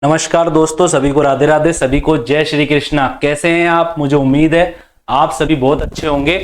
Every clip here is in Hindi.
नमस्कार दोस्तों, सभी को राधे राधे, सभी को जय श्री कृष्णा। कैसे हैं आप? मुझे उम्मीद है आप सभी बहुत अच्छे होंगे,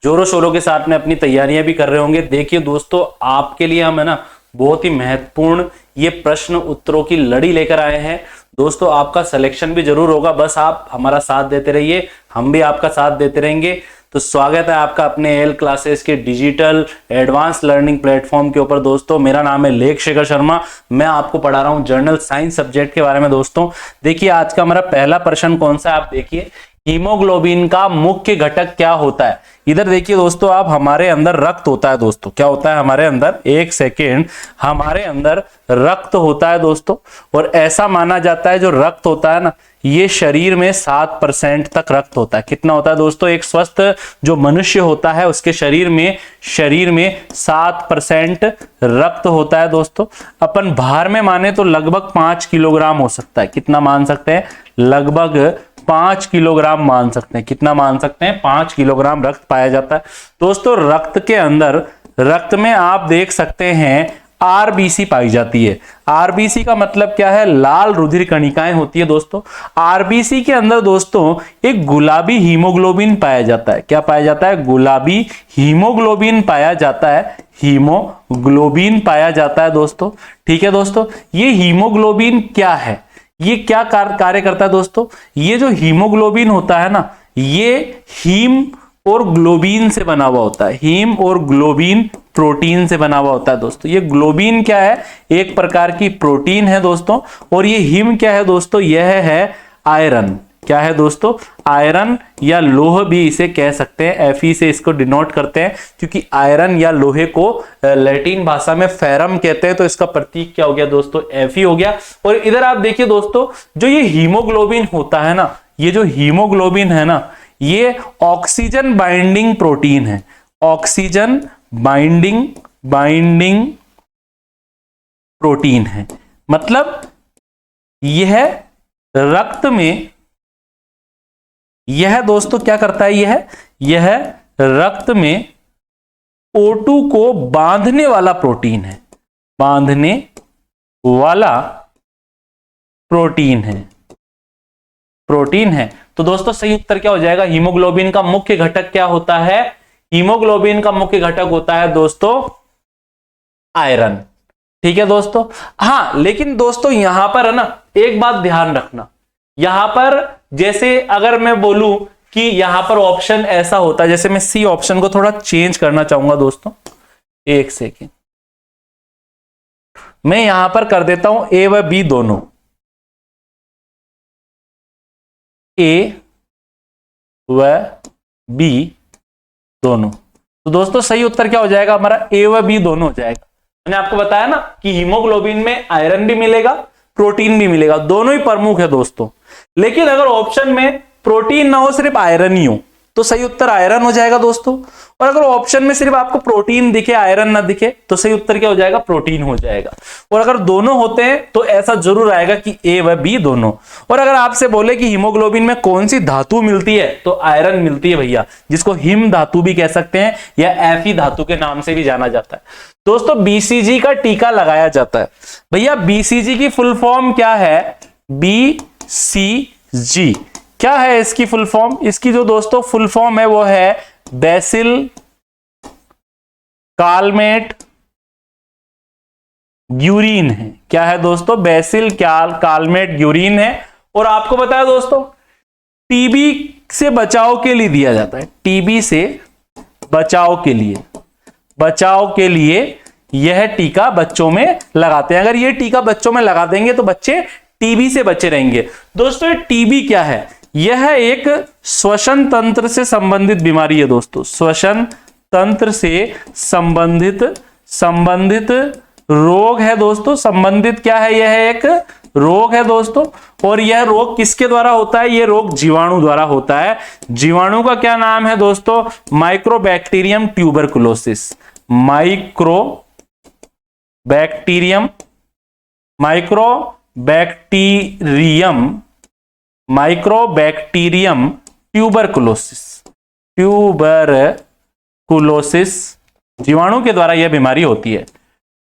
जोरों शोरों के साथ में अपनी तैयारियां भी कर रहे होंगे। देखिए दोस्तों, आपके लिए हम है ना बहुत ही महत्वपूर्ण ये प्रश्न उत्तरों की लड़ी लेकर आए हैं। दोस्तों, आपका सिलेक्शन भी जरूर होगा, बस आप हमारा साथ देते रहिए, हम भी आपका साथ देते रहेंगे। तो स्वागत है आपका अपने एल क्लासेस के डिजिटल एडवांस लर्निंग प्लेटफॉर्म के ऊपर। दोस्तों, मेरा नाम है लेख शेखर शर्मा, मैं आपको पढ़ा रहा हूं जर्नल साइंस सब्जेक्ट के बारे में। दोस्तों देखिए, आज का हमारा पहला प्रश्न कौन सा है, आप देखिए, हीमोग्लोबिन का मुख्य घटक क्या होता है। इधर देखिए दोस्तों, आप हमारे अंदर रक्त होता है। दोस्तों क्या होता है हमारे अंदर, एक सेकेंड, हमारे अंदर रक्त होता है दोस्तों। और ऐसा माना जाता है जो रक्त होता है ना, ये शरीर में 7% तक रक्त होता है। कितना होता है दोस्तों? एक स्वस्थ जो मनुष्य होता है उसके शरीर में 7% रक्त होता है दोस्तों। अपन भार में माने तो लगभग 5 किलोग्राम हो सकता है। कितना मान सकते हैं? लगभग 5 किलोग्राम मान सकते हैं। कितना मान सकते हैं? 5 किलोग्राम रक्त पाया जाता है दोस्तों। रक्त के अंदर, रक्त में आप देख सकते हैं आरबीसी पाई जाती है। आरबीसी का मतलब क्या है? लाल रुधिर कणिकाएं होती है दोस्तों। आरबीसी के अंदर दोस्तों एक गुलाबी हीमोग्लोबिन पाया जाता है। क्या पाया जाता है? गुलाबी हीमोग्लोबिन पाया जाता है। हीमोग्लोबिन पाया जाता है दोस्तों। ठीक है दोस्तों, ये हीमोग्लोबिन क्या है, ये क्या कार्य करता है दोस्तों? ये जो हीमोग्लोबिन होता है ना, ये हीम और ग्लोबिन से बना हुआ होता है। हीम और ग्लोबिन प्रोटीन से बना हुआ होता है दोस्तों। ये ग्लोबिन क्या है? एक प्रकार की प्रोटीन है दोस्तों। और ये हीम क्या है दोस्तों? यह है आयरन। क्या है दोस्तों? आयरन या लोह भी इसे कह सकते हैं। Fe से इसको डिनोट करते हैं, क्योंकि आयरन या लोहे को लैटिन भाषा में फेरम कहते हैं। तो इसका प्रतीक क्या हो गया दोस्तों? Fe हो गया। और इधर आप देखिए दोस्तों, जो ये हीमोग्लोबिन होता है ना, ये जो हीमोग्लोबिन है ना, ये ऑक्सीजन बाइंडिंग प्रोटीन है। ऑक्सीजन बाइंडिंग प्रोटीन है। मतलब यह रक्त में, यह दोस्तों क्या करता है? यह रक्त में O2 को बांधने वाला प्रोटीन है। बांधने वाला प्रोटीन है। तो दोस्तों सही उत्तर क्या हो जाएगा? हीमोग्लोबिन का मुख्य घटक क्या होता है? हीमोग्लोबिन का मुख्य घटक होता है दोस्तों आयरन। ठीक है दोस्तों। हाँ, लेकिन दोस्तों यहां पर है ना एक बात ध्यान रखना, यहां पर जैसे अगर मैं बोलूं कि यहां पर ऑप्शन ऐसा होता है, जैसे मैं सी ऑप्शन को थोड़ा चेंज करना चाहूंगा दोस्तों, एक सेकेंड, मैं यहां पर कर देता हूं ए व बी दोनों, ए व बी दोनों। तो दोस्तों सही उत्तर क्या हो जाएगा हमारा? ए व बी दोनों हो जाएगा। मैंने आपको बताया ना कि हीमोग्लोबिन में आयरन भी मिलेगा, प्रोटीन भी मिलेगा, दोनों ही प्रमुख है दोस्तों। लेकिन अगर ऑप्शन में प्रोटीन ना हो, सिर्फ आयरन ही हो, तो सही उत्तर आयरन हो जाएगा दोस्तों। और अगर ऑप्शन में सिर्फ आपको प्रोटीन दिखे, आयरन ना दिखे, तो सही उत्तर क्या हो जाएगा? प्रोटीन हो जाएगा। और अगर दोनों होते हैं तो ऐसा जरूर आएगा कि ए व बी दोनों। और अगर आपसे बोले कि हीमोग्लोबिन में कौन सी धातु मिलती है, तो आयरन मिलती है भैया, जिसको हिम धातु भी कह सकते हैं या Fe धातु के नाम से भी जाना जाता है। दोस्तों बीसीजी का टीका लगाया जाता है। भैया बीसीजी की फुल फॉर्म क्या है? बीसीजी क्या है इसकी फुल फॉर्म? इसकी जो दोस्तों फुल फॉर्म है वो है बेसिल कालमेट यूरिन है। क्या है दोस्तों? बेसिल कालमेट यूरिन है। और आपको बताया दोस्तों टीबी से बचाव के लिए दिया जाता है। टीबी से बचाव के लिए यह टीका बच्चों में लगाते हैं। अगर यह टीका बच्चों में लगा देंगे तो बच्चे टीबी से बचे रहेंगे। दोस्तों ये टीबी क्या है? यह एक श्वसन तंत्र से संबंधित बीमारी है दोस्तों। श्वसन तंत्र से संबंधित रोग है दोस्तों। संबंधित क्या है? यह एक रोग है दोस्तों। और यह रोग किसके द्वारा होता है? यह रोग जीवाणु द्वारा होता है। जीवाणु का क्या नाम है दोस्तों? Mycobacterium tuberculosis. माइक्रोबैक्टीरियम ट्यूबरकुलोसिस जीवाणु के द्वारा यह बीमारी होती है।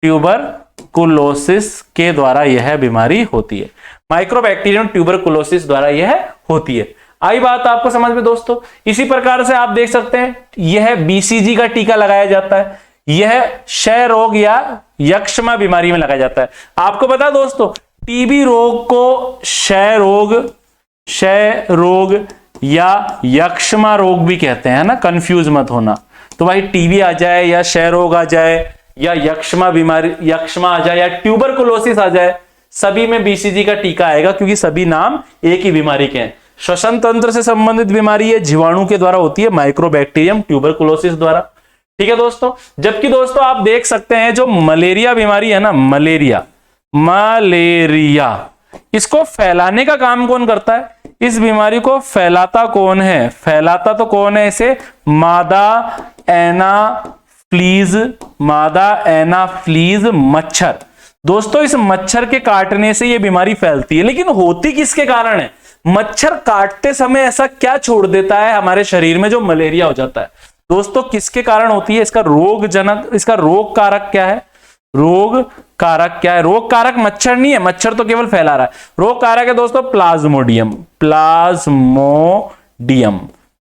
ट्यूबरकुलोसिस ट्यूबरकुलोसिस के द्वारा यह बीमारी होती है। माइक्रोबैक्टीरियम ट्यूबरकुलोसिस द्वारा यह होती है। आई बात आपको समझ में दोस्तों। इसी प्रकार से आप देख सकते हैं यह बीसीजी का टीका लगाया जाता है, यह क्षय रोग या यक्ष्मा बीमारी में लगाया जाता है। आपको पता है दोस्तों, टीबी रोग को क्षय रोग या यक्ष्मा रोग भी कहते हैं ना, कंफ्यूज मत होना। तो भाई टीबी आ जाए या क्षय रोग आ जाए या यक्ष्मा आ जाए या ट्यूबरकुलोसिस आ जाए, सभी में बीसीजी का टीका आएगा, क्योंकि सभी नाम एक ही बीमारी के हैं। श्वसन तंत्र से संबंधित बीमारी है, जीवाणु के द्वारा होती है, माइक्रोबैक्टीरियम ट्यूबरकुलोसिस द्वारा। ठीक है दोस्तों। जबकि दोस्तों आप देख सकते हैं जो मलेरिया बीमारी है ना, मलेरिया इसको फैलाने का काम कौन करता है? इस बीमारी को फैलाता कौन है? फैलाता तो कौन है इसे? मादा एनाफ्लीज मच्छर। दोस्तों इस मच्छर के काटने से यह बीमारी फैलती है, लेकिन होती किसके कारण है? मच्छर काटते समय ऐसा क्या छोड़ देता है हमारे शरीर में जो मलेरिया हो जाता है? दोस्तों किसके कारण होती है? इसका रोग कारक क्या है? रोग कारक मच्छर नहीं है, मच्छर तो केवल फैला रहा है। रोग कारक है दोस्तों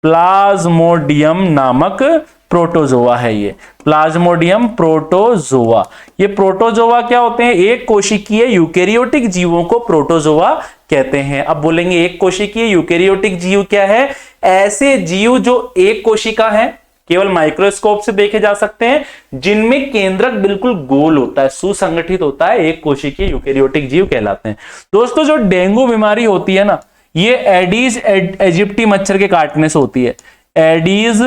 प्लाज्मोडियम नामक प्रोटोजोआ है। ये प्लाज्मोडियम प्रोटोजोआ। ये प्रोटोजोआ क्या होते हैं? एक कोशिकीय यूकेरियोटिक जीवों को प्रोटोजोआ कहते हैं। अब बोलेंगे एक कोशिकीय यूकेरियोटिक जीव क्या है? ऐसे जीव जो एक कोशिका है, केवल माइक्रोस्कोप से देखे जा सकते हैं, जिनमें केंद्रक बिल्कुल गोल होता है, सुसंगठित होता है, एक कोशिकीय यूकेरियोटिक जीव कहलाते हैं। दोस्तों जो डेंगू बीमारी होती है ना, ये एडीज एजिप्टी मच्छर के काटने से होती है। एडीज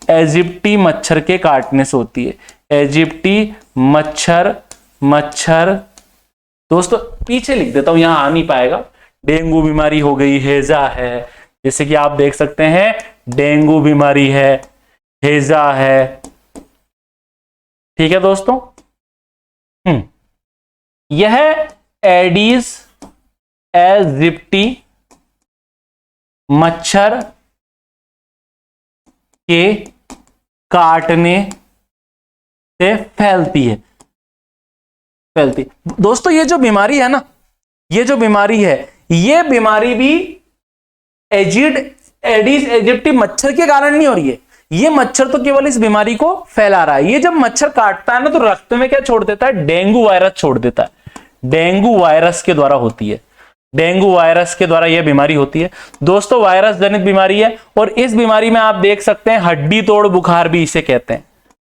एजिप्टी मच्छर के काटने से होती है। एजिप्टी मच्छर दोस्तों पीछे लिख देता हूं, यहां आ नहीं पाएगा। डेंगू बीमारी हो गई, हैजा है, जैसे कि आप देख सकते हैं डेंगू बीमारी है, हैजा है। ठीक है दोस्तों। यह एडीज एजिप्टी मच्छर के काटने से फैलती है। दोस्तों ये जो बीमारी है ना, ये बीमारी भी एडीज एजिप्टी मच्छर के कारण नहीं हो रही है। ये मच्छर तो केवल इस बीमारी को फैला रहा है। ये जब मच्छर काटता है ना, तो रक्त में क्या छोड़ देता है? डेंगू वायरस छोड़ देता है। डेंगू वायरस के द्वारा होती है। डेंगू वायरस के द्वारा यह बीमारी होती है। दोस्तों वायरस जनित बीमारी है, और इस बीमारी में आप देख सकते हैं हड्डी तोड़ बुखार भी इसे कहते हैं।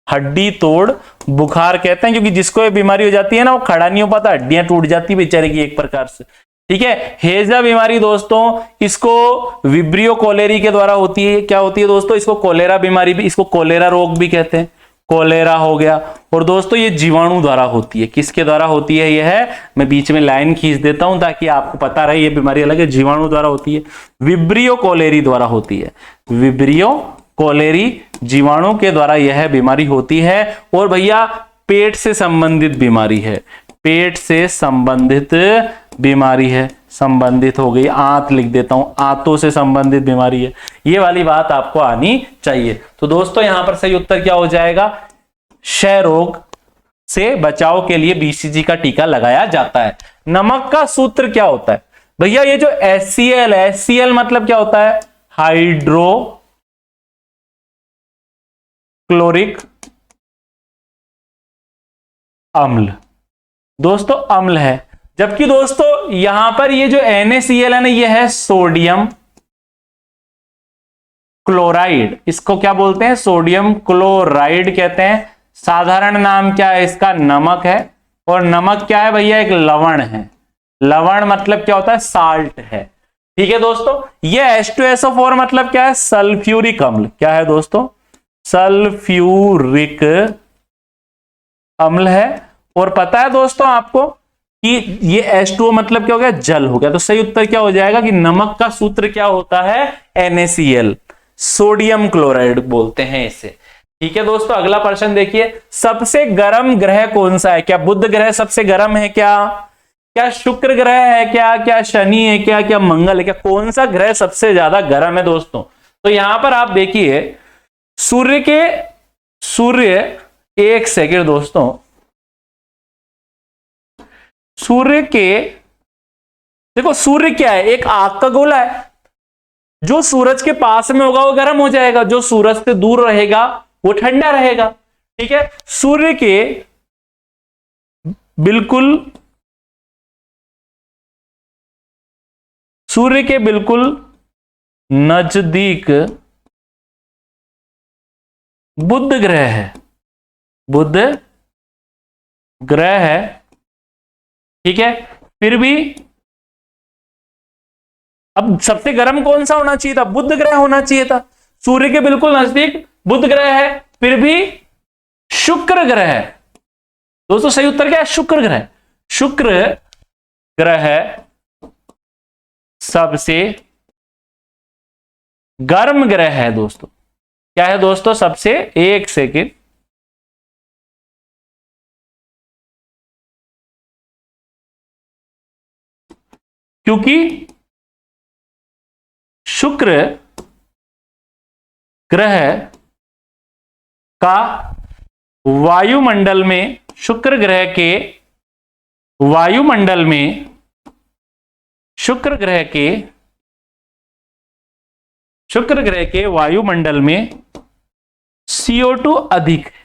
हड्डी तोड़ बुखार कहते हैं, क्योंकि जिसको ये बीमारी हो जाती है ना, वो खड़ा नहीं हो पाता, हड्डियां टूट जाती है बेचारे की एक प्रकार से। ठीक है। हेजा बीमारी दोस्तों, इसको विब्रियो कोलेरी के द्वारा होती है। क्या होती है दोस्तों? इसको कोलेरा बीमारी भी, इसको कोलेरा रोग भी कहते हैं। कोलेरा हो गया। और दोस्तों ये जीवाणु द्वारा होती है। किसके द्वारा होती है? यह है, मैं बीच में लाइन खींच देता हूं ताकि आपको पता रहे ये बीमारी अलग है, जीवाणु द्वारा होती है। विब्रियो कोलेरी द्वारा होती है। विब्रियो कोलेरी जीवाणु के द्वारा यह बीमारी होती है। और भैया पेट से संबंधित बीमारी है। पेट से संबंधित बीमारी है, संबंधित हो गई, आंत लिख देता हूं, आंतों से संबंधित बीमारी है। ये वाली बात आपको आनी चाहिए। तो दोस्तों यहां पर सही उत्तर क्या हो जाएगा? क्षय रोग से बचाव के लिए बीसीजी का टीका लगाया जाता है। नमक का सूत्र क्या होता है? भैया ये जो HCl है, HCl मतलब क्या होता है? हाइड्रोक्लोरिक अम्ल। दोस्तों अम्ल है। जबकि दोस्तों यहां पर ये जो NaCl है ना, ये है सोडियम क्लोराइड। इसको क्या बोलते हैं? सोडियम क्लोराइड कहते हैं। साधारण नाम क्या है इसका? नमक है। और नमक क्या है भैया? एक लवण है। लवण मतलब क्या होता है? साल्ट है। ठीक है दोस्तों। ये H2SO4 मतलब क्या है? सल्फ्यूरिक अम्ल। क्या है दोस्तों? सल्फ्यूरिक अम्ल है। और पता है दोस्तों आपको कि ये H2O मतलब क्या हो गया? जल हो गया। तो सही उत्तर क्या हो जाएगा कि नमक का सूत्र क्या होता है? NaCl, सोडियम क्लोराइड बोलते हैं इसे। ठीक है दोस्तों। अगला प्रश्न देखिए, सबसे गर्म ग्रह कौन सा है? क्या बुध ग्रह सबसे गर्म है? क्या शुक्र ग्रह है? क्या शनि है? क्या मंगल है? क्या कौन सा ग्रह सबसे ज्यादा गर्म है दोस्तों? तो यहां पर आप देखिए सूर्य, एक सेकंड दोस्तों, सूर्य के, देखो सूर्य क्या है, एक आग का गोला है। जो सूरज के पास में होगा वो गर्म हो जाएगा, जो सूरज से दूर रहेगा वो ठंडा रहेगा। ठीक है, सूर्य के बिल्कुल नजदीक बुध ग्रह है, बुध ग्रह है। ठीक है, फिर भी अब सबसे गर्म कौन सा होना चाहिए था, बुध ग्रह होना चाहिए था। सूर्य के बिल्कुल नजदीक बुध ग्रह है, फिर भी शुक्र ग्रह है। दोस्तों सही उत्तर क्या है, शुक्र ग्रह। शुक्र ग्रह सबसे गर्म ग्रह है दोस्तों। क्या है दोस्तों, सबसे, एक सेकंड, क्योंकि शुक्र ग्रह का वायुमंडल में, शुक्र ग्रह के वायुमंडल में, शुक्र ग्रह के वायुमंडल में CO2 अधिक है।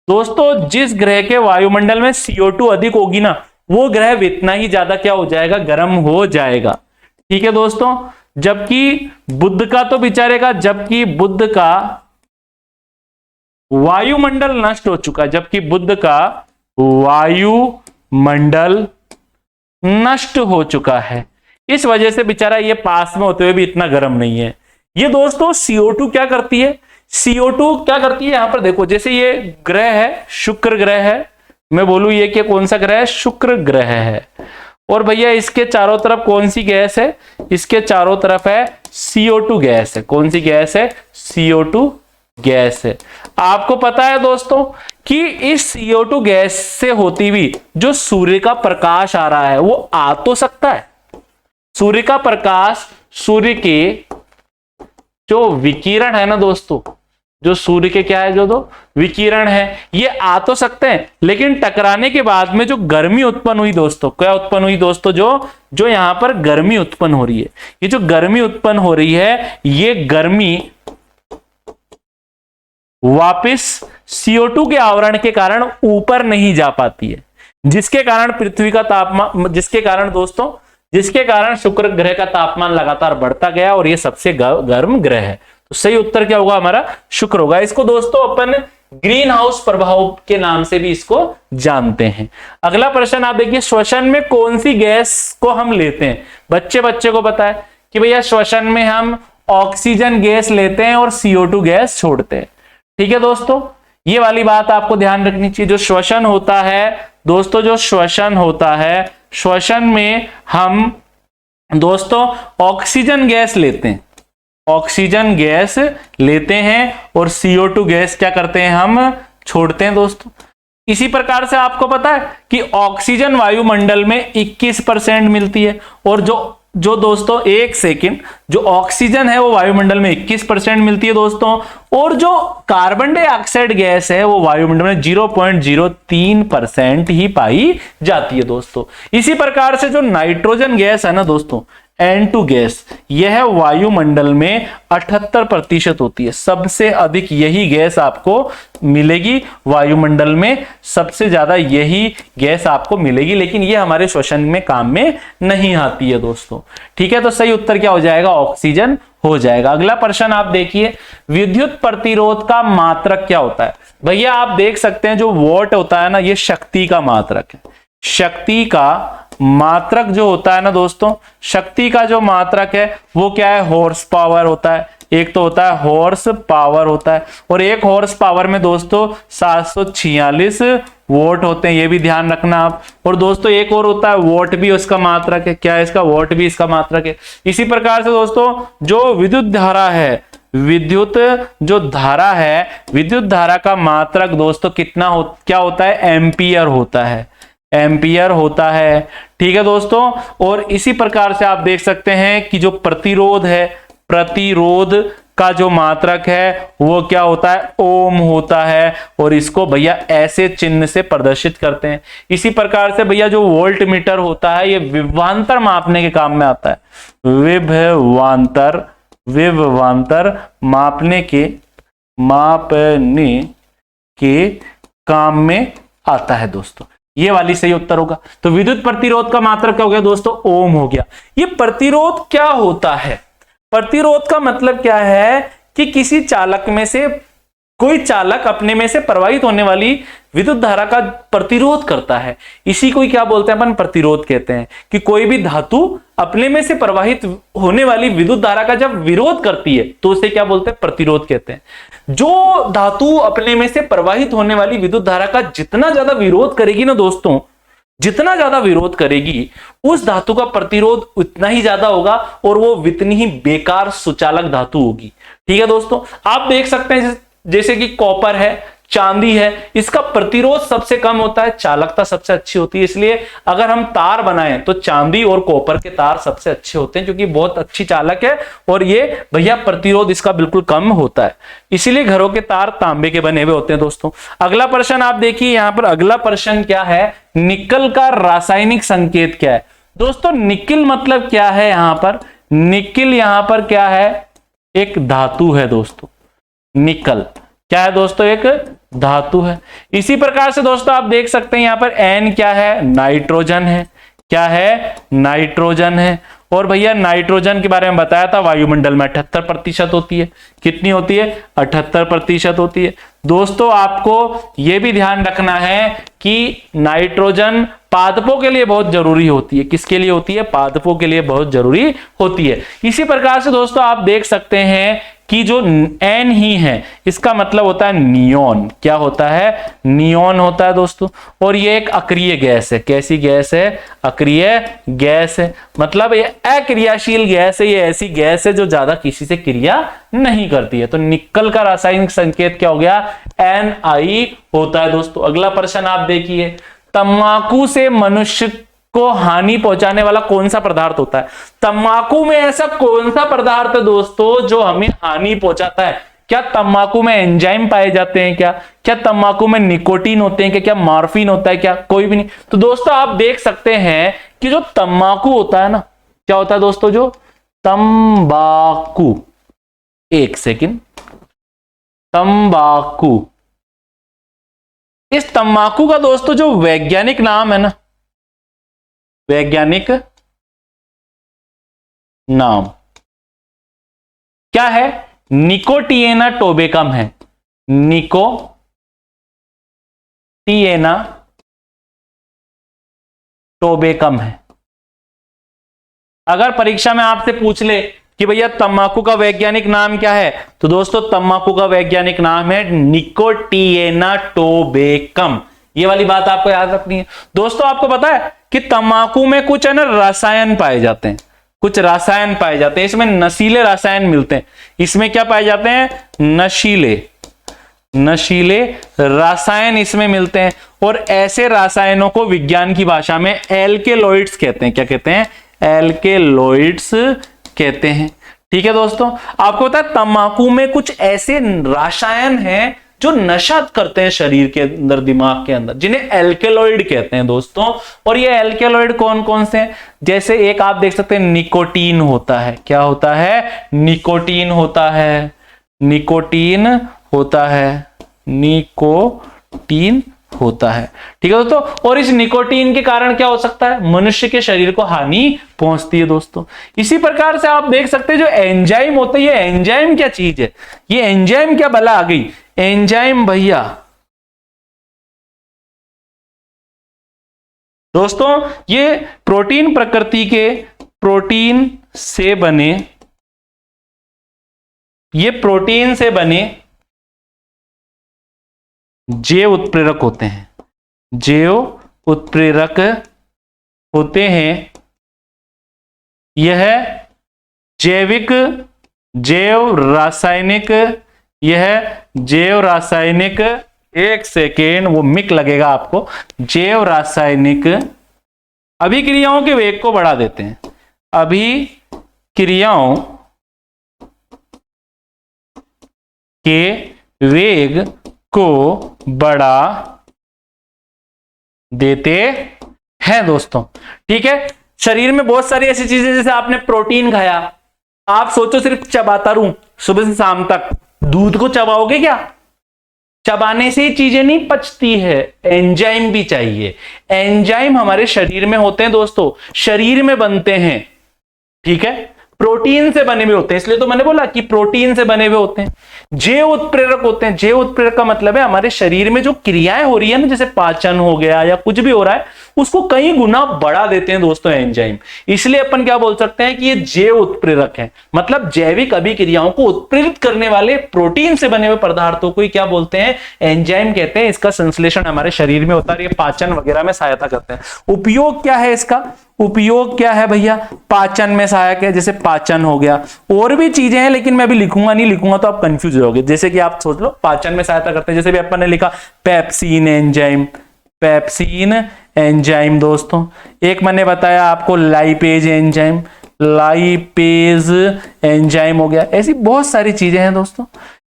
दोस्तों जिस ग्रह के वायुमंडल में CO2 अधिक होगी ना, वो ग्रह इतना ही ज्यादा क्या हो जाएगा, गर्म हो जाएगा। ठीक है दोस्तों, जबकि बुध का तो विचारेगा, जबकि बुध का वायुमंडल नष्ट हो चुका है, जबकि बुध का वायुमंडल नष्ट हो चुका है, इस वजह से बेचारा ये पास में होते हुए भी इतना गर्म नहीं है। ये दोस्तों CO2 क्या करती है, CO2 क्या करती है, यहां पर देखो, जैसे ये ग्रह है, शुक्र ग्रह है, मैं बोलूं ये कि कौन सा ग्रह है, शुक्र ग्रह है। और भैया इसके चारों तरफ कौन सी गैस है, इसके चारों तरफ है CO2 गैस है। कौन सी गैस है, CO2 गैस है। आपको पता है दोस्तों कि इस CO2 गैस से होती हुई जो सूर्य का प्रकाश आ रहा है वो आ तो सकता है। सूर्य का प्रकाश, सूर्य के जो विकिरण है ना दोस्तों, जो सूर्य के क्या है, जो दो विकिरण है, ये आ तो सकते हैं, लेकिन टकराने के बाद में जो गर्मी उत्पन्न हुई दोस्तों, क्या उत्पन्न हुई दोस्तों, जो यहां पर गर्मी उत्पन्न हो रही है, ये जो गर्मी उत्पन्न हो रही है, ये गर्मी वापस CO2 के आवरण के कारण ऊपर नहीं जा पाती है, जिसके कारण पृथ्वी का तापमान, जिसके कारण शुक्र ग्रह का तापमान लगातार बढ़ता गया और ये सबसे गर्म ग्रह है। तो सही उत्तर क्या होगा हमारा, शुक्र होगा। इसको दोस्तों अपन ग्रीन हाउस प्रभाव के नाम से भी इसको जानते हैं। अगला प्रश्न आप देखिए, श्वसन में कौन सी गैस को हम लेते हैं। बच्चे को पता है कि भैया श्वसन में हम ऑक्सीजन गैस लेते हैं और CO2 गैस छोड़ते हैं। ठीक है दोस्तों, ये वाली बात आपको ध्यान रखनी चाहिए। जो श्वसन होता है दोस्तों, जो श्वसन होता है, श्वसन में हम दोस्तों ऑक्सीजन गैस लेते हैं, ऑक्सीजन गैस लेते हैं और CO2 गैस क्या करते हैं, हम छोड़ते हैं दोस्तों। इसी प्रकार से आपको पता है कि ऑक्सीजन वायुमंडल में 21% मिलती है, और जो दोस्तों, एक सेकंड, जो ऑक्सीजन है वो वायुमंडल में 21% मिलती है दोस्तों, और जो कार्बन डाइऑक्साइड गैस है वो वायुमंडल में 0.03% ही पाई जाती है दोस्तों। इसी प्रकार से जो नाइट्रोजन गैस है ना दोस्तों, N2 गैस, यह वायुमंडल में 78% होती है। सबसे अधिक यही गैस आपको मिलेगी वायुमंडल में, सबसे ज्यादा यही गैस आपको मिलेगी, लेकिन ये हमारे श्वसन में काम में नहीं आती है दोस्तों। ठीक है, तो सही उत्तर क्या हो जाएगा, ऑक्सीजन हो जाएगा। अगला प्रश्न आप देखिए, विद्युत प्रतिरोध का मात्रक क्या होता है। भैया आप देख सकते हैं जो वोल्ट होता है ना, ये शक्ति का मात्रक है। शक्ति का मात्रक जो होता है ना दोस्तों, शक्ति का जो मात्रक है वो क्या है, हॉर्स पावर होता है। एक तो होता है हॉर्स पावर होता है, और एक हॉर्स पावर में दोस्तों 746 वोट होते हैं, ये भी ध्यान रखना आप। और दोस्तों एक और होता है वोट भी उसका मात्रक है। क्या है इसका, वोट भी इसका मात्रक है। इसी प्रकार से दोस्तों जो विद्युत धारा है, विद्युत जो धारा है, विद्युत धारा का मात्रक दोस्तों कितना क्या होता है, एम्पियर होता है, एम्पियर होता है। ठीक है दोस्तों, और इसी प्रकार से आप देख सकते हैं कि जो प्रतिरोध है, प्रतिरोध का जो मात्रक है वो क्या होता है, ओम होता है, और इसको भैया ऐसे चिन्ह से प्रदर्शित करते हैं। इसी प्रकार से भैया जो वोल्ट मीटर होता है ये विभवांतर मापने के काम में आता है, विभवांतर मापने के काम में आता है दोस्तों। ये वाली सही उत्तर होगा। तो विद्युत प्रतिरोध का मात्रक क्या हो गया दोस्तों, ओम हो गया। ये प्रतिरोध क्या होता है, प्रतिरोध का मतलब क्या है कि किसी चालक में से कोई चालक अपने में से प्रवाहित होने वाली विद्युत धारा का प्रतिरोध करता है, इसी को क्या बोलते हैं अपन, प्रतिरोध कहते हैं। कि कोई भी धातु अपने में से प्रवाहित होने वाली विद्युत धारा का जब विरोध करती है तो उसे क्या बोलते हैं, प्रतिरोध कहते हैं। जो धातु अपने में से प्रवाहित होने वाली विद्युत धारा का जितना ज्यादा विरोध करेगी ना दोस्तों, जितना ज्यादा विरोध करेगी उस धातु का प्रतिरोध उतना ही ज्यादा होगा और वो उतनी ही बेकार सुचालक धातु होगी। ठीक है दोस्तों, आप देख सकते हैं जैसे कि कॉपर है, चांदी है, इसका प्रतिरोध सबसे कम होता है, चालकता सबसे अच्छी होती है। इसलिए अगर हम तार बनाएं तो चांदी और कॉपर के तार सबसे अच्छे होते हैं क्योंकि बहुत अच्छी चालक है और ये भैया प्रतिरोध इसका बिल्कुल कम होता है। इसीलिए घरों के तार तांबे के बने हुए होते हैं दोस्तों। अगला प्रश्न आप देखिए, यहां पर अगला प्रश्न क्या है, निकल का रासायनिक संकेत क्या है। दोस्तों निकिल मतलब क्या है, यहां पर निकिल यहां पर क्या है, एक धातु है दोस्तों। निकल क्या है दोस्तों, एक धातु है। इसी प्रकार से दोस्तों आप देख सकते हैं यहां पर एन क्या है, नाइट्रोजन है। क्या है, नाइट्रोजन है। और भैया नाइट्रोजन के बारे में बताया था, वायुमंडल में 78% होती है। कितनी होती है, 78% होती है। दोस्तों आपको यह भी ध्यान रखना है कि नाइट्रोजन पादपों के लिए बहुत जरूरी होती है। किसके लिए होती है, पादपों के लिए बहुत जरूरी होती है। इसी प्रकार से दोस्तों आप देख सकते हैं कि जो एन ही है इसका मतलब होता है नियोन। क्या होता है, नियोन होता है दोस्तों। और ये एक अक्रिय गैस है। कैसी गैस है, अक्रिय गैस है। मतलब ये अक्रियाशील गैस है, ये ऐसी गैस है जो ज्यादा किसी से क्रिया नहीं करती है। तो निकल का रासायनिक संकेत क्या हो गया, Na होता है दोस्तों। अगला प्रश्न आप देखिए, तंबाकू से मनुष्य को हानि पहुंचाने वाला कौन सा पदार्थ होता है। तंबाकू में ऐसा कौन सा पदार्थ है दोस्तों जो हमें हानि पहुंचाता है। क्या तंबाकू में एंजाइम पाए जाते हैं, क्या तंबाकू में निकोटीन होते हैं, क्या मॉर्फिन होता है, क्या कोई भी नहीं। तो दोस्तों आप देख सकते हैं कि जो तंबाकू होता है ना, क्या होता है दोस्तों, जो तंबाकू, एक सेकंड, तंबाकू, इस तंबाकू का दोस्तों जो वैज्ञानिक नाम है ना, वैज्ञानिक नाम क्या है, निकोटिएना टोबेकम है। निकोटिएना टोबेकम है। अगर परीक्षा में आपसे पूछ ले कि भैया तंबाकू का वैज्ञानिक नाम क्या है, तो दोस्तों तंबाकू का वैज्ञानिक नाम है निकोटिएना टोबेकम। ये वाली बात आपको याद रखनी है। दोस्तों आपको पता है कि तंबाकू में कुछ है ना रसायन पाए जाते हैं, कुछ रसायन पाए जाते हैं, इसमें नशीले रसायन मिलते हैं। इसमें क्या पाए जाते हैं, नशीले रसायन इसमें मिलते हैं। और ऐसे रसायनों को विज्ञान की भाषा में एल्केलॉइड्स कहते हैं। क्या कहते हैं, एल्केलॉइड्स कहते हैं। ठीक है दोस्तों, आपको पता है तंबाकू में कुछ ऐसे रसायन हैं जो नशा करते हैं शरीर के अंदर, दिमाग के अंदर, जिन्हें एल्केलॉइड कहते हैं दोस्तों। और ये एल्केलॉइड कौन कौन से हैं, जैसे एक आप देख सकते हैं निकोटीन होता है। क्या होता है, निकोटीन होता है, निकोटीन होता है, निकोटीन होता है। ठीक है दोस्तों, और इस निकोटीन के कारण क्या हो सकता है, मनुष्य के शरीर को हानि पहुंचती है दोस्तों। इसी प्रकार से आप देख सकते हैं जो एंजाइम होता है, ये एंजाइम क्या चीज है, ये एंजाइम क्या बला आ गई, एंजाइम भैया दोस्तों ये प्रोटीन प्रकृति के, प्रोटीन से बने, ये प्रोटीन से बने जैव उत्प्रेरक होते हैं, जैव उत्प्रेरक होते हैं। यह जैविक, जैव रासायनिक, यह जैव रासायनिक, एक सेकेंड वो मिक लगेगा आपको, जैव रासायनिक अभिक्रियाओं के वेग को बढ़ा देते हैं, अभिक्रियाओं के वेग को बढ़ा देते हैं दोस्तों। ठीक है, शरीर में बहुत सारी ऐसी चीजें, जैसे आपने प्रोटीन खाया, आप सोचो सिर्फ चबाता रहूं सुबह से शाम तक, दूध को चबाओगे क्या? चबाने से ही चीजें नहीं पचती है, एंजाइम भी चाहिए। एंजाइम हमारे शरीर में होते हैं दोस्तों, शरीर में बनते हैं। ठीक है, प्रोटीन से बने हुए होते हैं, इसलिए तो मैंने बोला कि प्रोटीन से बने हुए होते हैं। जैव उत्प्रेरक होते हैं। जैव उत्प्रेरक का मतलब है हमारे शरीर में जो क्रियाएं हो रही है ना, जैसे पाचन हो गया या कुछ भी हो रहा है, उसको कई गुना बढ़ा देते हैं दोस्तों एंजाइम। इसलिए अपन क्या बोल सकते हैं कि ये जैव उत्प्रेरक है, मतलब जैविक अभिक्रियाओं को उत्प्रेरित करने वाले प्रोटीन से बने हुए पदार्थों को क्या बोलते हैं? एंजाइम कहते हैं। इसका संश्लेषण हमारे शरीर में होता है, ये पाचन वगैरह में सहायता करते हैं। उपयोग क्या है इसका? उपयोग क्या है भैया? पाचन में सहायक है, जैसे पाचन हो गया। और भी चीजें हैं लेकिन मैं अभी लिखूंगा तो आप कंफ्यूज हो जाओगे। जैसे कि आप सोच लो पाचन में सहायता करते हैं, जैसे भी अपन ने लिखा पेप्सिन एंजाइम, पेप्सिन एंजाइम दोस्तों। एक मैंने बताया आपको लाइपेज एंजाइम, लाइपेज एंजाइम हो गया। ऐसी बहुत सारी चीजें हैं दोस्तों,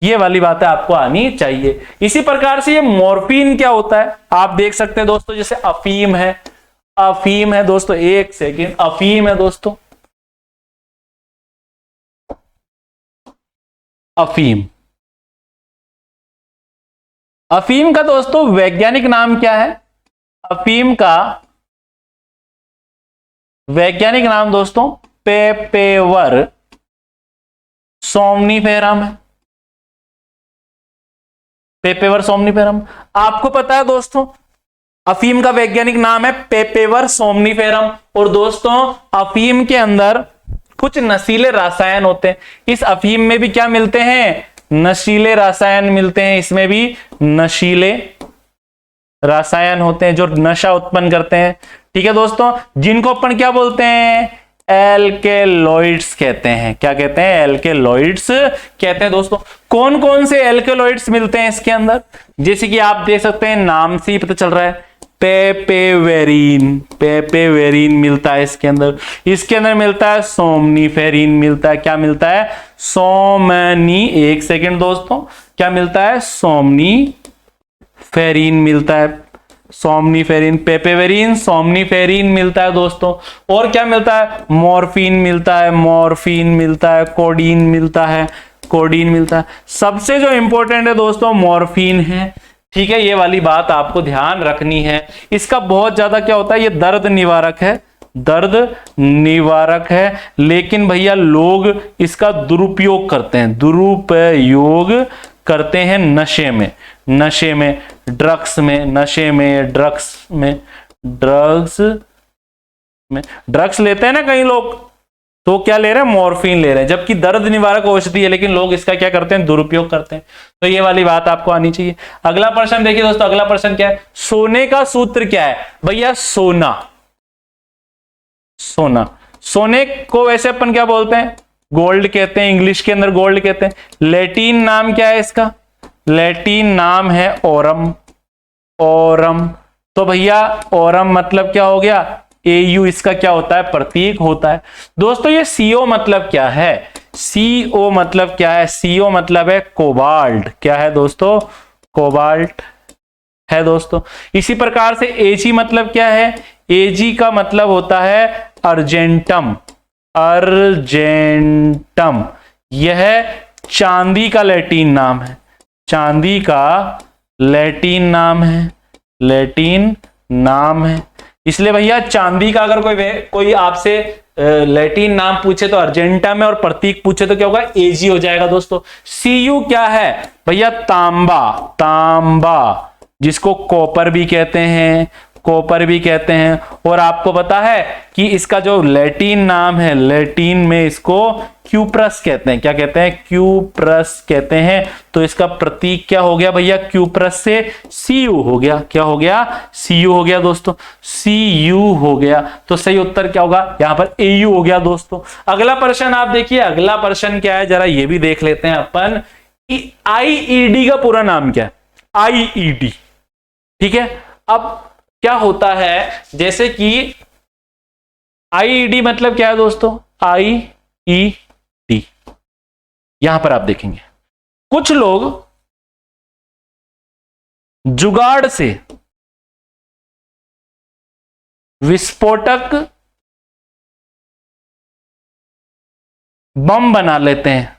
ये वाली बातें आपको आनी चाहिए। इसी प्रकार से ये मॉर्फिन क्या होता है आप देख सकते हैं दोस्तों, जैसे अफीम है, अफीम है दोस्तों, एक सेकेंड, अफीम है दोस्तों, अफीम। अफीम का दोस्तों वैज्ञानिक नाम क्या है? अफीम का वैज्ञानिक नाम दोस्तों पेपेवर सोमनिफेरम है, पेपेवर सोमनिफेरम। आपको पता है दोस्तों अफीम का वैज्ञानिक नाम है पेपेवर सोमनिफेरम। और दोस्तों अफीम के अंदर कुछ नशीले रसायन होते हैं। इस अफीम में भी क्या मिलते हैं? नशीले रसायन मिलते हैं। इसमें भी नशीले रसायन होते हैं जो नशा उत्पन्न करते हैं। ठीक है दोस्तों, जिनको अपन क्या बोलते हैं? एल्केलॉइड्स कहते हैं। क्या कहते हैं? एल्केलॉइड्स कहते हैं दोस्तों। कौन कौन से एल्केलॉइड्स मिलते हैं इसके अंदर? जैसे कि आप देख सकते हैं, नाम से ही पता चल रहा है, पेपेवेरिन, पेपेवेरिन मिलता है इसके अंदर। इसके अंदर मिलता है सोमनिफेरिन, मिलता है। क्या मिलता है? सोमनी, एक सेकेंड दोस्तों, क्या मिलता है? सोमनिफेरिन मिलता है, सोमनिफेरिन, पेपेवेरिन, सोमनिफेरिन मिलता है दोस्तों। और क्या मिलता है? मॉर्फिन मिलता है, मॉर्फिन मिलता है, कोडीन मिलता है, कोडीन मिलता है। सबसे जो इंपॉर्टेंट है दोस्तों मॉर्फिन है। ठीक है, ये वाली बात आपको ध्यान रखनी है। इसका बहुत ज्यादा क्या होता है, ये दर्द निवारक है, दर्द निवारक है। लेकिन भैया लोग इसका दुरुपयोग करते हैं, दुरुपयोग करते हैं नशे में, नशे में, ड्रग्स में, नशे में, ड्रग्स में, ड्रग्स में, ड्रग्स लेते हैं ना कई लोग, तो क्या ले रहे हैं? मॉर्फिन ले रहे हैं, जबकि दर्द निवारक औषधि है, लेकिन लोग इसका क्या करते हैं? दुरुपयोग करते हैं। तो ये वाली बात आपको आनी चाहिए। अगला प्रश्न देखिए दोस्तों, अगला प्रश्न क्या है? सोने का सूत्र क्या है? भैया सोना, सोना, सोने को वैसे अपन क्या बोलते हैं? गोल्ड कहते हैं, इंग्लिश के अंदर गोल्ड कहते हैं। लैटिन नाम क्या है इसका? लैटिन नाम है ओरम, ओरम। तो भैया ओरम मतलब क्या हो गया? एयू इसका क्या होता है? प्रतीक होता है दोस्तों। ये सीओ मतलब क्या है? सीओ मतलब क्या है? सीओ मतलब है कोबाल्ट। क्या है दोस्तों? कोबाल्ट है दोस्तों। इसी प्रकार से एजी मतलब क्या है? एजी का मतलब होता है अर्जेंटम, अर्जेंटम। यह चांदी का लैटिन नाम है, चांदी का लैटिन नाम है, लैटिन नाम है। इसलिए भैया चांदी का अगर कोई आपसे लैटिन नाम पूछे तो अर्जेंटम है, और प्रतीक पूछे तो क्या होगा? एजी हो जाएगा दोस्तों। सीयू क्या है भैया? तांबा, तांबा, जिसको कॉपर भी कहते हैं, कॉपर भी कहते हैं। और आपको पता है कि इसका जो लैटिन नाम है, लैटिन में इसको क्यूप्रस कहते हैं। क्या कहते हैं? क्यूप्रस कहते हैं। तो इसका प्रतीक क्या हो गया भैया? क्यूप्रस से सीयू हो गया। क्या हो गया? सीयू हो गया दोस्तों, सीयू हो गया। तो सही उत्तर क्या होगा? यहां पर एयू हो गया दोस्तों। अगला प्रश्न आप देखिए, अगला प्रश्न क्या है जरा ये भी देख लेते हैं अपन। आईईडी का पूरा नाम क्या है? आईईडी। ठीक है, अब क्या होता है, जैसे कि आईईडी मतलब क्या है दोस्तों? आईईडी, यहां पर आप देखेंगे कुछ लोग जुगाड़ से विस्फोटक बम बना लेते हैं।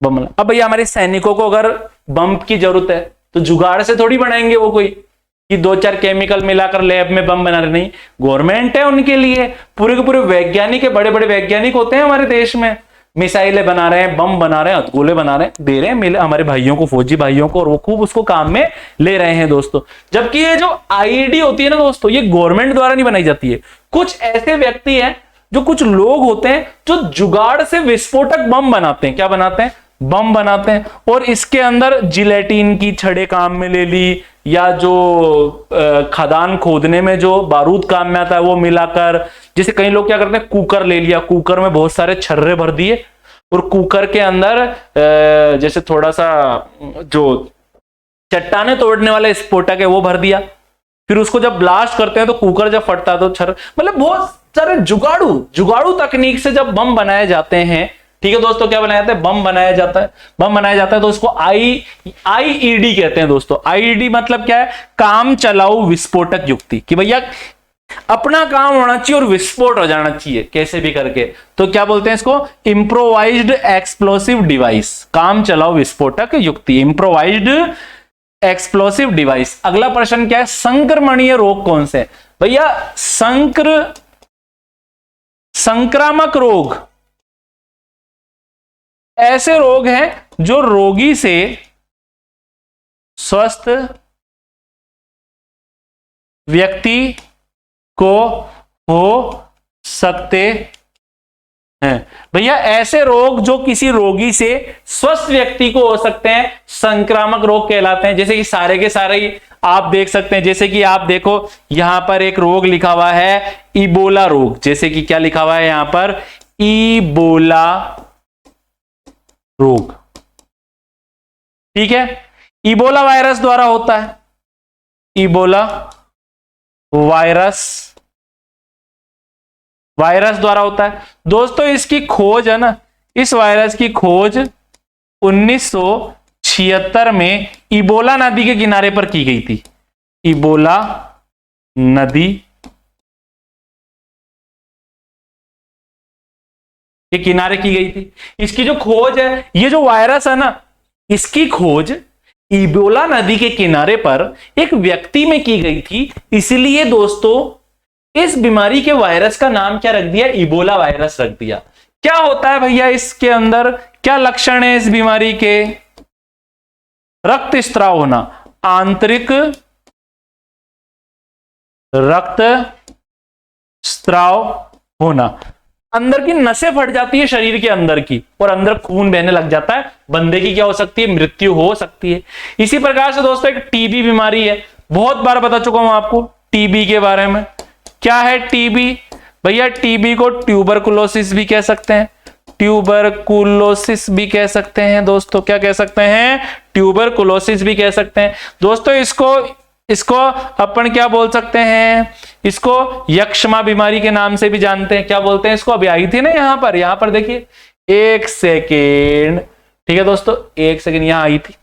बम, अब भैया हमारे सैनिकों को अगर बम की जरूरत है तो जुगाड़ से थोड़ी बनाएंगे वो, कोई कि 2-4 केमिकल मिलाकर लैब में बम बना रहे, नहीं, गवर्नमेंट है उनके लिए, पूरे के पूरे वैज्ञानिक है, बड़े बड़े वैज्ञानिक होते हैं हमारे देश में, मिसाइलें बना रहे हैं, बम बना रहे हैं, हथगोले बना रहे हैं, दे रहे हैं हमारे भाइयों को, फौजी भाइयों को, और वो खूब उसको काम में ले रहे हैं दोस्तों। जबकि ये जो आईईडी होती है ना दोस्तों, ये गवर्नमेंट द्वारा नहीं बनाई जाती है, कुछ ऐसे व्यक्ति हैं, जो कुछ लोग होते हैं जो जुगाड़ से विस्फोटक बम बनाते हैं। क्या बनाते हैं? बम बनाते हैं। और इसके अंदर जिलेटिन की छड़ें काम में ले ली, या जो खदान खोदने में जो बारूद काम में आता है वो मिलाकर, जैसे कई लोग क्या करते हैं, कुकर ले लिया, कुकर में बहुत सारे छर्रे भर दिए, और कुकर के अंदर जैसे थोड़ा सा जो चट्टाने तोड़ने वाला स्फोटक है वो भर दिया, फिर उसको जब ब्लास्ट करते हैं तो कुकर जब फटता है तो छर्रे, मतलब बहुत सारे जुगाड़ू तकनीक से जब बम बनाए जाते हैं, ठीक है दोस्तों, क्या बनाया जाता है? बम बनाया जाता है। बम बनाया जाता है तो उसको आईईडी कहते हैं दोस्तों। आईईडी मतलब क्या है? काम चलाऊ विस्फोटक युक्ति, कि भैया अपना काम होना चाहिए और विस्फोट हो जाना चाहिए कैसे भी करके, तो क्या बोलते हैं इसको? इंप्रोवाइज्ड एक्सप्लोसिव डिवाइस, काम चलाऊ विस्फोटक युक्ति, इंप्रोवाइज्ड एक्सप्लोसिव डिवाइस। अगला प्रश्न क्या है? संक्रमणीय रोग कौन से? भैया संक्रामक रोग ऐसे रोग हैं जो रोगी से स्वस्थ व्यक्ति को हो सकते हैं। भैया ऐसे रोग जो किसी रोगी से स्वस्थ व्यक्ति को हो सकते हैं संक्रामक रोग कहलाते हैं। जैसे कि सारे के सारे ही आप देख सकते हैं, जैसे कि आप देखो यहां पर एक रोग लिखा हुआ है इबोला रोग, जैसे कि क्या लिखा हुआ है यहां पर? इबोला रोग, ठीक है, इबोला वायरस द्वारा होता है, इबोला वायरस द्वारा होता है दोस्तों। इसकी खोज है ना, इस वायरस की खोज 1976 में इबोला नदी के किनारे पर की गई थी। इबोला नदी के किनारे की गई थी। इसकी जो खोज है, ये जो वायरस है ना, इसकी खोज इबोला नदी के किनारे पर एक व्यक्ति में की गई थी। इसलिए दोस्तों इस बीमारी के वायरस का नाम क्या रख दिया? इबोला वायरस रख दिया। क्या होता है भैया इसके अंदर? क्या लक्षण है इस बीमारी के? रक्त स्त्राव होना, आंतरिक रक्त स्त्राव होना, अंदर की नसें फट जाती है शरीर के अंदर की और अंदर खून बहने लग जाता है, बंदे की क्या हो सकती है? मृत्यु हो सकती है। इसी प्रकार से दोस्तों एक टीबी बीमारी है, बहुत बार बता चुका हूं आपको टीबी के बारे में। क्या है टीबी? भैया टीबी को ट्यूबरकुलोसिस भी कह सकते हैं, ट्यूबरकुलोसिस भी कह सकते हैं दोस्तों। क्या कह सकते हैं? ट्यूबरकुलोसिस भी कह सकते हैं दोस्तों। इसको अपन क्या बोल सकते हैं? इसको यक्ष्मा बीमारी के नाम से भी जानते हैं। क्या बोलते हैं इसको? अभी आई थी ना यहां पर देखिए, एक सेकेंड, ठीक है दोस्तों, एक सेकेंड, यहां आई थी।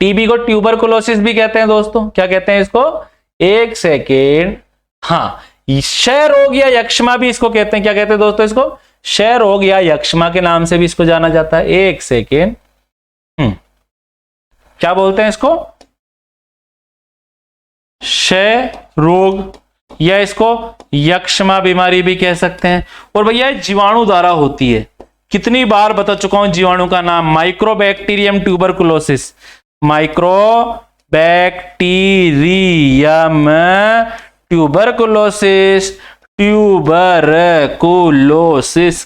टीबी को ट्यूबरकुलोसिस भी कहते हैं दोस्तों। क्या कहते हैं इसको? एक सेकेंड, हाँ, क्षय रोग या यक्ष्मा भी इसको कहते हैं। क्या कहते हैं दोस्तों इसको? क्षय रोग या यक्ष्मा के नाम से भी इसको जाना जाता है। एक सेकेंड, क्या बोलते हैं इसको? क्षय रोग या इसको यक्ष्मा बीमारी भी कह सकते हैं। और भैया जीवाणु द्वारा होती है। कितनी बार बता चुका हूं जीवाणु का नाम? Mycobacterium tuberculosis, mycobacterium tuberculosis, tuberculosis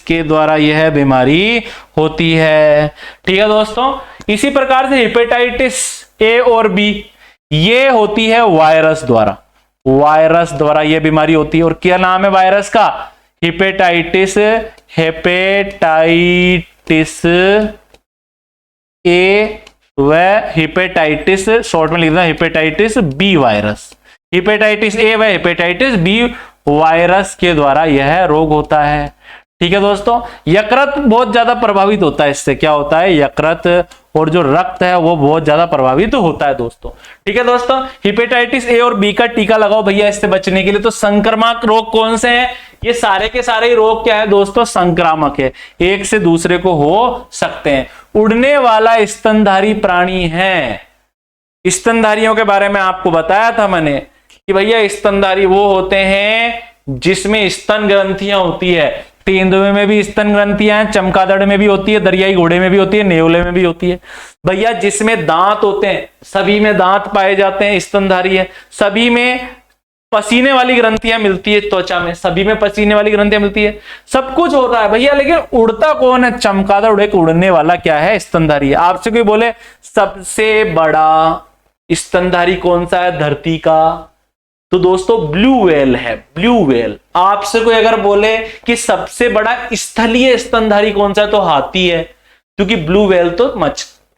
के द्वारा यह बीमारी होती है। ठीक है दोस्तों, इसी प्रकार से हेपेटाइटिस ए और बी ये होती है वायरस द्वारा। वायरस द्वारा यह बीमारी होती है। और क्या नाम है वायरस का? हेपेटाइटिस ए व हेपेटाइटिस, शॉर्ट में लिखना hepatitis B virus. Hepatitis A व हेपेटाइटिस बी वायरस के द्वारा यह रोग होता है। ठीक है दोस्तों, यकृत बहुत ज्यादा प्रभावित होता है इससे। क्या होता है? यकृत और जो रक्त है वो बहुत ज्यादा प्रभावित होता है दोस्तों। ठीक है दोस्तों, हेपेटाइटिस ए और बी का टीका लगाओ भैया इससे बचने के लिए। तो संक्रामक रोग कौन से हैं? ये सारे के सारे रोग क्या है दोस्तों? संक्रामक है, एक से दूसरे को हो सकते हैं। उड़ने वाला स्तनधारी प्राणी है। स्तनधारियों के बारे में आपको बताया था मैंने कि भैया स्तनधारी वो होते हैं जिसमें स्तन ग्रंथियां होती है। तेंदुए में भी स्तन ग्रंथियां हैं, चमगादड़ में भी होती है, दरियाई घोड़े में भी होती है, नेवले में भी होती है। भैया जिसमें दांत होते हैं, सभी में दांत पाए जाते हैं, स्तनधारी है। सभी में पसीने वाली ग्रंथियां मिलती है त्वचा में, सभी में पसीने वाली ग्रंथियां मिलती है। सब कुछ हो रहा है भैया, लेकिन उड़ता कौन है? चमगादड़ एक उड़ने वाला क्या है? स्तनधारी है। आपसे कोई बोले सबसे बड़ा स्तनधारी कौन सा है धरती का, तो दोस्तों ब्लू व्हेल है, ब्लू व्हेल। आपसे कोई अगर बोले कि सबसे बड़ा स्थलीय स्तनधारी कौन सा है, तो हाथी है, क्योंकि ब्लू व्हेल तो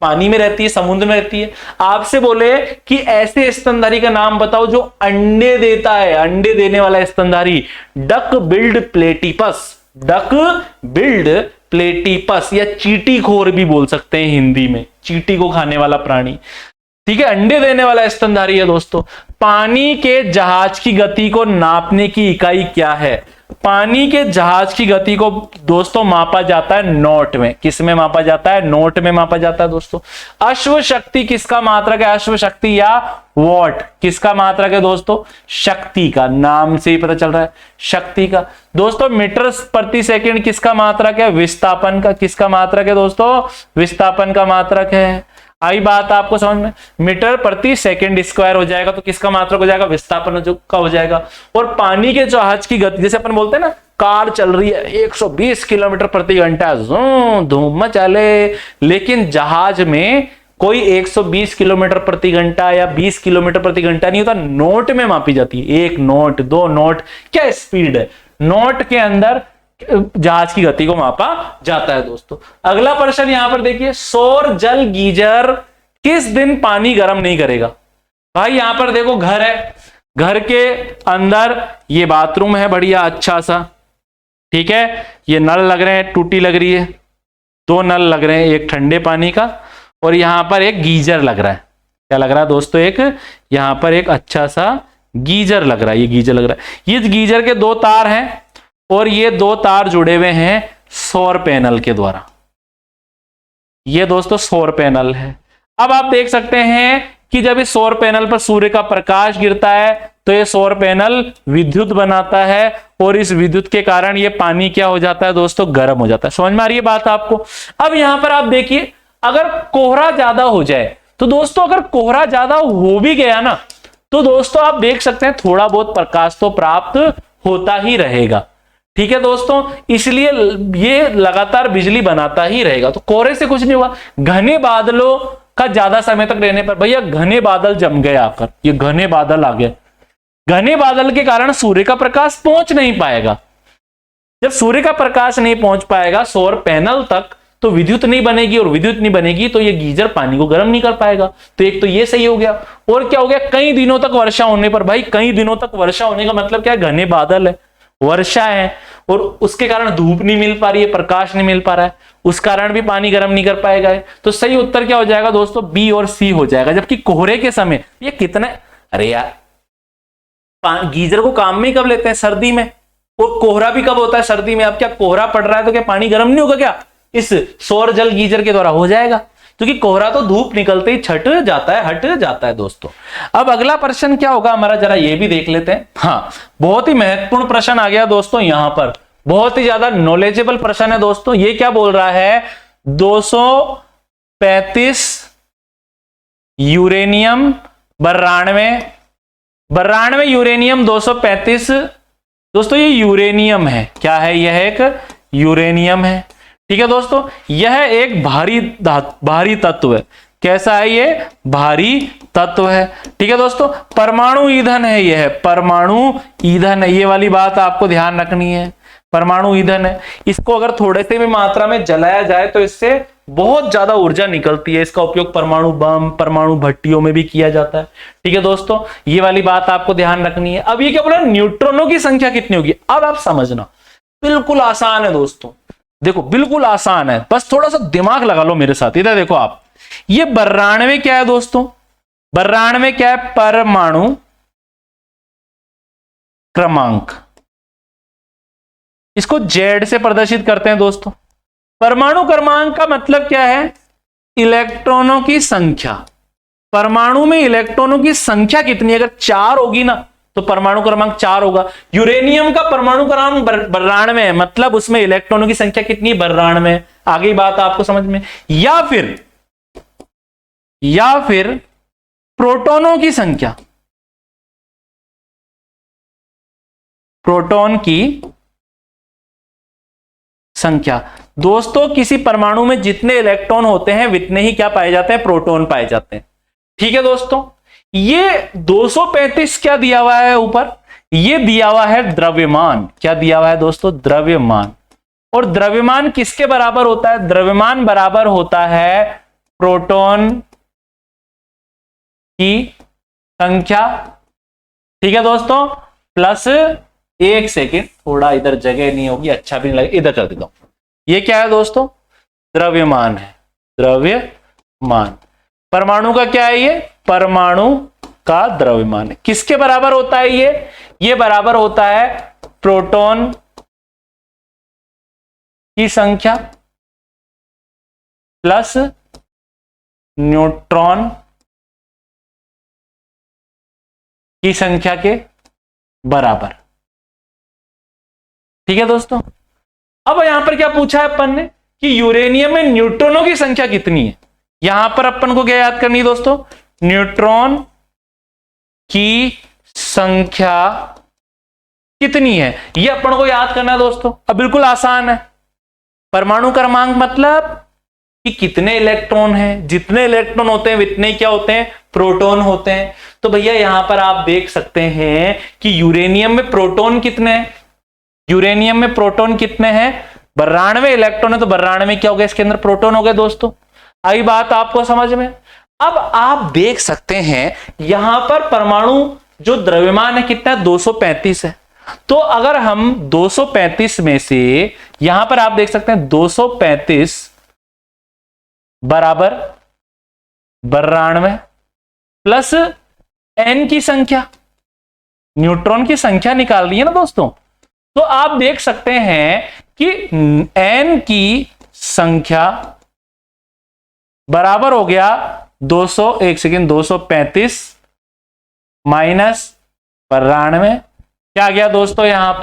पानी में रहती है, समुद्र में रहती है। आपसे बोले कि ऐसे स्तनधारी का नाम बताओ जो अंडे देता है, अंडे देने वाला स्तनधारी, duck billed platypus, duck billed platypus, या चींटीखोर भी बोल सकते हैं हिंदी में, चींटी को खाने वाला प्राणी। ठीक है, अंडे देने वाला स्तनधारी है दोस्तों। पानी के जहाज की गति को नापने की इकाई क्या है? पानी के जहाज की गति को दोस्तों मापा जाता है नॉट में। किस में मापा जाता है? नॉट में मापा जाता है दोस्तों। अश्व शक्ति किसका मात्रक है? अश्व शक्ति या वॉट किसका मात्रक है दोस्तों? शक्ति का, नाम से ही पता चल रहा है, शक्ति का। दोस्तों मीटर प्रति सेकंड किसका मात्रक है? विस्थापन का। किसका मात्रक है दोस्तों? विस्थापन का मात्रक है। आई बात आपको समझ में? मीटर प्रति सेकंड स्क्वायर हो जाएगा तो किसका मात्रक हो जाएगा? विस्थापन का हो जाएगा। और पानी के जहाज की गति, जैसे अपन बोलते हैं ना, कार चल रही है 120 किलोमीटर प्रति घंटा, धूम चले, लेकिन जहाज में कोई 120 किलोमीटर प्रति घंटा या 20 किलोमीटर प्रति घंटा नहीं होता, नोट में मापी जाती है। 1 नोट, 2 नोट, क्या स्पीड है, नोट के अंदर जहाज की गति को मापा जाता है दोस्तों। अगला प्रश्न यहां पर देखिए, सौर जल गीजर किस दिन पानी गर्म नहीं करेगा? भाई यहां पर देखो घर है, घर के अंदर ये बाथरूम है बढ़िया अच्छा सा, ठीक है, ये नल लग रहे हैं, टूटी लग रही है, 2 नल लग रहे हैं, एक ठंडे पानी का और यहां पर एक गीजर लग रहा है। क्या लग रहा है दोस्तों? एक यहां पर एक अच्छा सा गीजर लग रहा है, ये गीजर लग रहा है। ये गीजर के 2 तार हैं और ये 2 तार जुड़े हुए हैं सौर पैनल के द्वारा। ये दोस्तों सौर पैनल है। अब आप देख सकते हैं कि जब इस सौर पैनल पर सूर्य का प्रकाश गिरता है तो ये सौर पैनल विद्युत बनाता है और इस विद्युत के कारण ये पानी क्या हो जाता है दोस्तों? गर्म हो जाता है। समझ में आ रही है बात आपको? अब यहां पर आप देखिए, अगर कोहरा ज्यादा हो जाए तो दोस्तों, अगर कोहरा ज्यादा हो भी गया ना तो दोस्तों आप देख सकते हैं थोड़ा बहुत प्रकाश तो प्राप्त होता ही रहेगा। ठीक है दोस्तों, इसलिए ये लगातार बिजली बनाता ही रहेगा। तो कोहरे से कुछ नहीं हुआ। घने बादलों का ज्यादा समय तक रहने पर, भैया घने बादल जम गए आकर, ये घने बादल आ गए, घने बादल के कारण सूर्य का प्रकाश पहुंच नहीं पाएगा। जब सूर्य का प्रकाश नहीं पहुंच पाएगा सौर पैनल तक तो विद्युत नहीं बनेगी, और विद्युत नहीं बनेगी तो ये गीजर पानी को गर्म नहीं कर पाएगा। तो एक तो ये सही हो गया। और क्या हो गया? कई दिनों तक वर्षा होने पर, भाई कई दिनों तक वर्षा होने का मतलब क्या है? घने बादल है, वर्षा है और उसके कारण धूप नहीं मिल पा रही है, प्रकाश नहीं मिल पा रहा है, उस कारण भी पानी गर्म नहीं कर पाएगा। तो सही उत्तर क्या हो जाएगा दोस्तों? बी और सी हो जाएगा। जबकि कोहरे के समय ये कितना, अरे यार गीजर को काम में कब लेते हैं? सर्दी में। और कोहरा भी कब होता है? सर्दी में। अब क्या कोहरा पड़ रहा है तो क्या पानी गर्म नहीं होगा क्या? इस सौर जल गीजर के द्वारा हो जाएगा, क्योंकि कोहरा तो धूप निकलते ही छट जाता है, हट जाता है दोस्तों। अब अगला प्रश्न क्या होगा हमारा, जरा ये भी देख लेते हैं। हाँ, बहुत ही महत्वपूर्ण प्रश्न आ गया दोस्तों यहां पर, बहुत ही ज्यादा नॉलेजेबल प्रश्न है दोस्तों। ये क्या बोल रहा है? 235 यूरेनियम 92 यूरेनियम 235 दोस्तों, ये यूरेनियम है। क्या है? यह एक यूरेनियम है। ठीक है दोस्तों, यह एक भारी तत्व है। कैसा है ये? भारी तत्व है। ठीक है दोस्तों, परमाणु ईंधन है, यह परमाणु ईंधन है। ये वाली बात आपको ध्यान रखनी है, परमाणु ईंधन है। इसको अगर थोड़े से भी मात्रा में जलाया जाए तो इससे बहुत ज्यादा ऊर्जा निकलती है। इसका उपयोग परमाणु बम, परमाणु भट्टियों में भी किया जाता है। ठीक है दोस्तों, ये वाली बात आपको ध्यान रखनी है। अब ये क्या बोला? न्यूट्रॉनों की संख्या कितनी होगी? अब आप समझना, बिल्कुल आसान है दोस्तों, देखो बिल्कुल आसान है, बस थोड़ा सा दिमाग लगा लो मेरे साथ। इधर देखो आप, ये 92 क्या है दोस्तों? 92 क्या है? परमाणु क्रमांक। इसको जेड से प्रदर्शित करते हैं दोस्तों। परमाणु क्रमांक का मतलब क्या है? इलेक्ट्रॉनों की संख्या। परमाणु में इलेक्ट्रॉनों की संख्या कितनी? अगर 4 होगी ना तो परमाणु क्रमांक 4 होगा। यूरेनियम का परमाणु क्रमांक 92 है, मतलब उसमें इलेक्ट्रॉनों की संख्या कितनी? 92। आगे बात आपको समझ में। या फिर प्रोटॉनों की संख्या, प्रोटॉन की संख्या। दोस्तों किसी परमाणु में जितने इलेक्ट्रॉन होते हैं उतने ही क्या पाए जाते हैं? प्रोटॉन पाए जाते हैं। ठीक है दोस्तों, ये 235 क्या दिया हुआ है ऊपर? ये दिया हुआ है द्रव्यमान। क्या दिया हुआ है दोस्तों? द्रव्यमान। और द्रव्यमान किसके बराबर होता है? द्रव्यमान बराबर होता है प्रोटॉन की संख्या। ठीक है दोस्तों, प्लस, एक सेकेंड, थोड़ा इधर जगह नहीं होगी, अच्छा भी नहीं लगे, इधर कर देता हूं। ये क्या है दोस्तों? द्रव्यमान है, द्रव्यमान। परमाणु का क्या है? ये परमाणु का द्रव्यमान है। किसके बराबर होता है ये बराबर होता है प्रोटॉन की संख्या प्लस न्यूट्रॉन की संख्या के बराबर। ठीक है दोस्तों, अब यहां पर क्या पूछा है अपन ने कि यूरेनियम में न्यूट्रॉनों की संख्या कितनी है। यहां पर अपन को क्या याद करनी है दोस्तों? न्यूट्रॉन की संख्या कितनी है, यह अपन को याद करना है दोस्तों। अब बिल्कुल आसान है। परमाणु क्रमांक मतलब कि कितने इलेक्ट्रॉन हैं, जितने इलेक्ट्रॉन होते हैं उतने क्या होते हैं? प्रोटॉन होते हैं। तो भैया यहां पर आप देख सकते हैं कि यूरेनियम में प्रोटॉन कितने हैं? यूरेनियम में प्रोटॉन कितने हैं? 92 इलेक्ट्रॉन है, तो 92 क्या हो गया? इसके अंदर प्रोटॉन हो गए दोस्तों। आई बात आपको समझ में? अब आप देख सकते हैं यहां पर परमाणु जो द्रव्यमान है कितना है? 235 है। तो अगर हम 235 में से, यहां पर आप देख सकते हैं 235 बराबर 92 प्लस एन की संख्या, न्यूट्रॉन की संख्या निकाल दी है ना दोस्तों। तो आप देख सकते हैं कि एन की संख्या बराबर हो गया 235 माइनस 92। क्या आ गया दोस्तों? यहां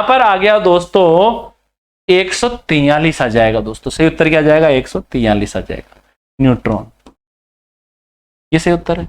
पर आ गया दोस्तों 143 आ जाएगा दोस्तों। सही उत्तर क्या आ जाएगा? 143 आ जाएगा न्यूट्रॉन। ये सही उत्तर है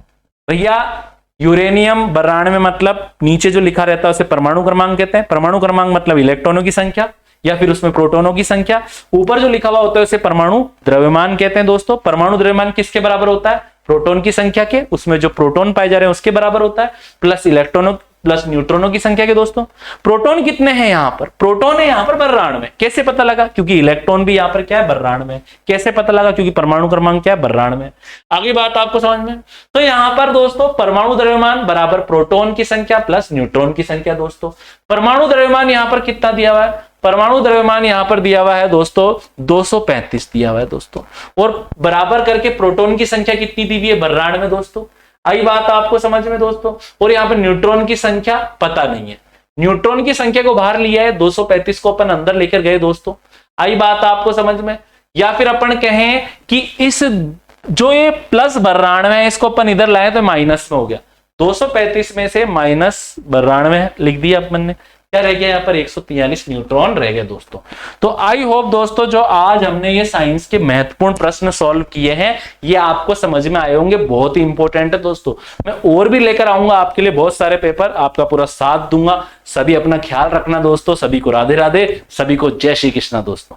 भैया। यूरेनियम 92 मतलब नीचे जो लिखा रहता है उसे परमाणु क्रमांक कहते हैं। परमाणु क्रमांक मतलब इलेक्ट्रॉनों की संख्या या फिर उसमें प्रोटॉनों की संख्या। ऊपर जो लिखा हुआ होता है उसे परमाणु द्रव्यमान कहते हैं दोस्तों। परमाणु द्रव्यमान किसके बराबर होता है? प्रोटॉन की संख्या के, उसमें जो प्रोटॉन पाए जा रहे हैं उसके बराबर होता है, प्लस इलेक्ट्रॉनों प्लस न्यूट्रॉनों की संख्या के दोस्तों। प्रोटॉन कितने हैं यहां पर? प्रोटॉन है यहां पर 92। कैसे पता लगा? क्योंकि इलेक्ट्रॉन भी यहां पर क्या है? 92। कैसे पता लगा? क्योंकि परमाणु क्रमांक क्या है? 92। आगे बात आपको समझ में? तो यहां पर दोस्तों परमाणु द्रव्यमान बराबर प्रोटॉन की संख्या प्लस न्यूट्रॉन की संख्या दोस्तों। परमाणु द्रव्यमान यहां पर कितना दिया हुआ है? परमाणु द्रव्यमान यहां पर दिया हुआ है दोस्तों 235 दिया हुआ है दोस्तों। और बराबर करके प्रोटॉन की संख्या कितनी दी हुई है? 92 दोस्तों। आई बात आपको समझ में दोस्तों? और यहां पर न्यूट्रॉन की संख्या पता नहीं है, न्यूट्रॉन की संख्या को बाहर लिया है, 235 को अपन अंदर लेकर गए दोस्तों। आई बात आपको समझ में? या फिर अपन कहें कि इस जो ये प्लस 92 है इसको अपन इधर लाए तो माइनस में हो गया। 235 में से माइनस 92 लिख दिया अपन ने। क्या रह गया? यहाँ पर 143 न्यूट्रॉन रह गए दोस्तों। तो आई होप दोस्तों जो आज हमने ये साइंस के महत्वपूर्ण प्रश्न सॉल्व किए हैं ये आपको समझ में आए होंगे। बहुत ही इंपॉर्टेंट है दोस्तों। मैं और भी लेकर आऊंगा आपके लिए बहुत सारे पेपर, आपका पूरा साथ दूंगा। सभी अपना ख्याल रखना दोस्तों। सभी को राधे राधे, सभी को जय श्री कृष्णा दोस्तों।